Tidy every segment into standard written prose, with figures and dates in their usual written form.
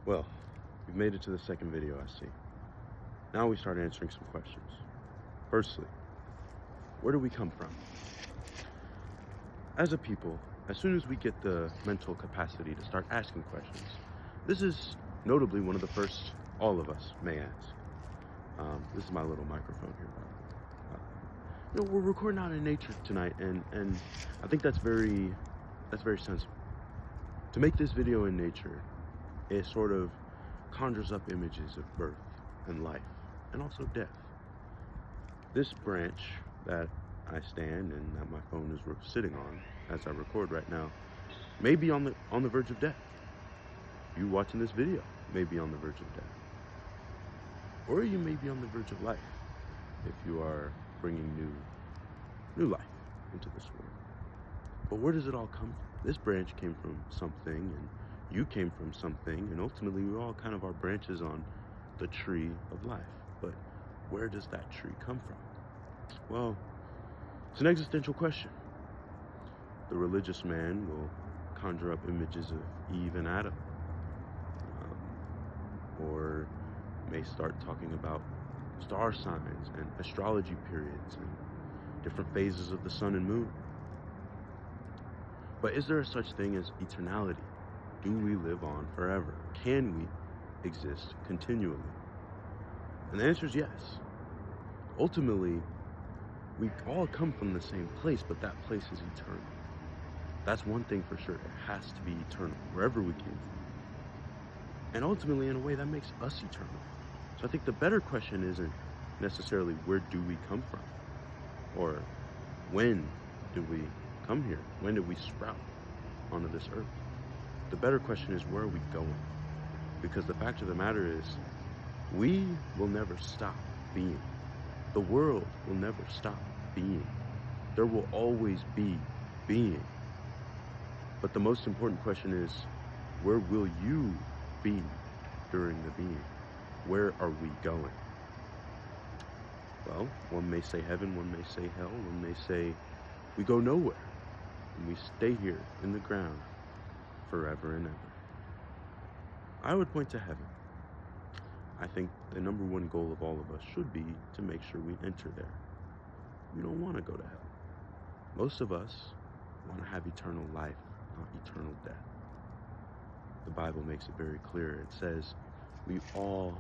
Well, we've made it to the second video, I see. Now we start answering some questions. Firstly, where do we come from? As a people, as soon as we get the mental capacity to start asking questions, this is notably one of the first all of us may ask. This is my little microphone here, by the way. We're recording out in nature tonight, and I think that's very sensible. To make this video in nature, it sort of conjures up images of birth and life, and also death. This branch that I stand and that my phone is sitting on as I record right now may be on the verge of death. You watching this video may be on the verge of death, or you may be on the verge of life if you are bringing new life into this world. But where does it all come from? This branch came from something, and you came from something, and ultimately we all kind of are branches on the tree of life. But where does that tree come from? Well, it's an existential question. The religious man will conjure up images of Eve and Adam, or may start talking about star signs and astrology periods and different phases of the sun and moon. But is there a such thing as eternality? Do we live on forever? Can we exist continually? And the answer is yes. Ultimately, we all come from the same place, but that place is eternal. That's one thing for sure. It has to be eternal, wherever we came from. And ultimately, in a way, that makes us eternal. So I think the better question isn't necessarily where do we come from, or when did we come here? When did we sprout onto this earth? The better question is, where are we going? Because the fact of the matter is, we will never stop being. The world will never stop being. There will always be being. But the most important question is, where will you be during the being? Where are we going? Well, one may say heaven, one may say hell, one may say we go nowhere, and we stay here in the ground forever and ever. I would point to heaven. I think the number one goal of all of us should be to make sure we enter there. We don't want to go to hell. Most of us want to have eternal life, not eternal death. The Bible makes it very clear. It says we all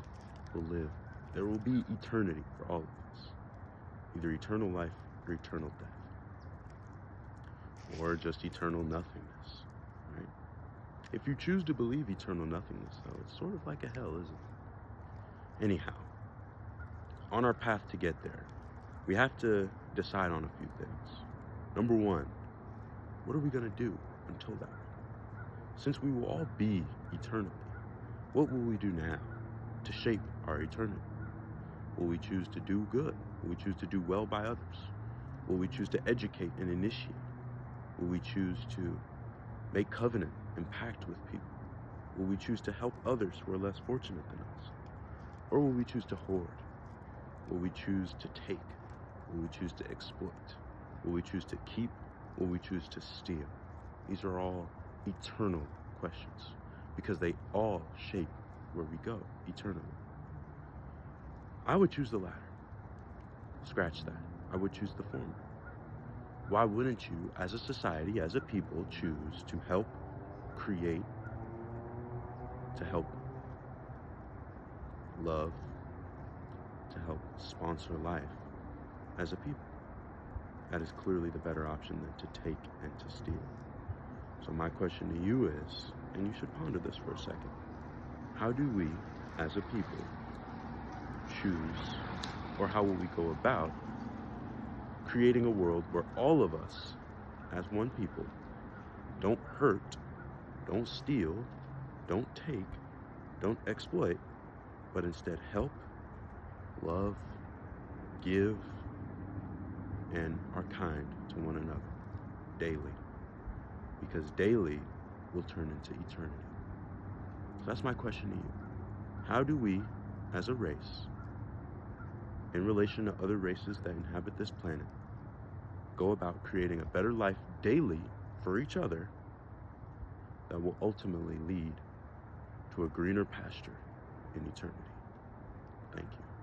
will live. There will be eternity for all of us. Either eternal life or eternal death. Or just eternal nothingness, right? If you choose to believe eternal nothingness, though, it's sort of like a hell, isn't it? Anyhow, on our path to get there, we have to decide on a few things. Number one, what are we going to do until that? Since we will all be eternally, what will we do now to shape our eternity? Will we choose to do good? Will we choose to do well by others? Will we choose to educate and initiate? Will we choose to make covenant and pact with people? Will we choose to help others who are less fortunate than us? Or will we choose to hoard? Will we choose to take? Will we choose to exploit? Will we choose to keep? Will we choose to steal? These are all eternal questions because they all shape where we go eternally. I would choose the latter. Scratch that. I would choose the former. Why wouldn't you, as a society, as a people, choose to help create, to help love, to help sponsor life as a people? That is clearly the better option than to take and to steal. So my question to you is, and you should ponder this for a second, how do we, as a people, choose, or how will we go about creating a world where all of us, as one people, don't hurt, don't steal, don't take, don't exploit, but instead help, love, give, and are kind to one another daily? Because daily will turn into eternity. So that's my question to you. How do we, as a race, in relation to other races that inhabit this planet, go about creating a better life daily for each other that will ultimately lead to a greener pasture in eternity. Thank you.